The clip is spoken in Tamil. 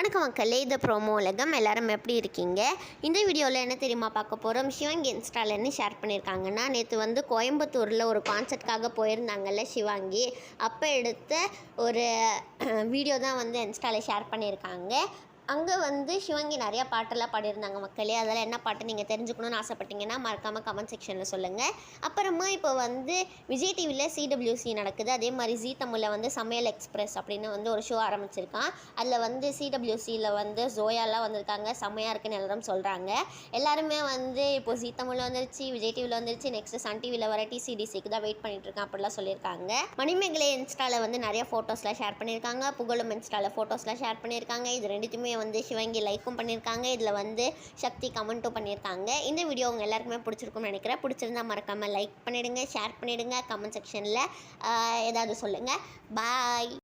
வணக்கம் மக்களே, இது ப்ரோமோ உலகம். எல்லாரும் எப்படி இருக்கீங்க? இந்த வீடியோவில் என்ன தெரியுமா பார்க்க போகிறோம்? சிவாங்கி இன்ஸ்டாவில் என்ன ஷேர் பண்ணியிருக்காங்கன்னா, நேற்று கோயம்புத்தூரில் ஒரு கான்சர்ட்காக போயிருந்தாங்கல்ல சிவாங்கி, அப்போ எடுத்த ஒரு வீடியோ தான் இன்ஸ்டாவில் ஷேர் பண்ணியிருக்காங்க. அங்கே சிவாங்கி நிறையா பாட்டெல்லாம் பாடியிருந்தாங்க மக்களே. அதெல்லாம் என்ன பாட்டு நீங்கள் தெரிஞ்சுக்கணுன்னு ஆசைப்பட்டீங்கன்னா மறக்காமல் கமெண்ட் செக்ஷனில் சொல்லுங்கள். அப்புறமா இப்போ விஜய் டிவியில் சிடபிள்யூசி நடக்குது. அதே மாதிரி ஜீ தமிழில் சமையல் எக்ஸ்பிரஸ் அப்படின்னு ஒரு ஷோ ஆரம்பிச்சிருக்கான். அதில் சிடபிள்யூசியில் ஜோயாலாம் வந்திருக்காங்க. செம்மையாக இருக்குன்னு எல்லாரும் சொல்கிறாங்க. எல்லாருமே இப்போ ஜீ தமிழில் வந்துருச்சு, விஜய் டிவியில் வந்துருச்சு, நெக்ஸ்ட்டு சன் டிவியில் வர டிசிடிசிக்கு தான் வெயிட் பண்ணிகிட்ருக்கேன் அப்படிலாம் சொல்லியிருக்காங்க. மணிமேகலை இன்ஸ்டாவில் நிறைய ஃபோட்டோஸ்லாம் ஷேர் பண்ணியிருக்காங்க. புகழும் இன்ஸ்டாவில் ஃபோட்டோஸ்லாம் ஷேர் பண்ணியிருக்காங்க. இது ரெண்டுத்துமே சிவாங்கி லைக்கும் பண்ணியிருக்காங்க. இதில் சக்தி கமெண்ட்டும் பண்ணியிருக்காங்க. இந்த வீடியோ உங்கள் எல்லாருக்குமே பிடிச்சிருக்கும்னு நினைக்கிறேன். பிடிச்சிருந்தா மறக்காமல் லைக் பண்ணிவிடுங்க, ஷேர் பண்ணிவிடுங்க, கமெண்ட் செக்ஷனில் ஏதாவது சொல்லுங்கள். பாய்.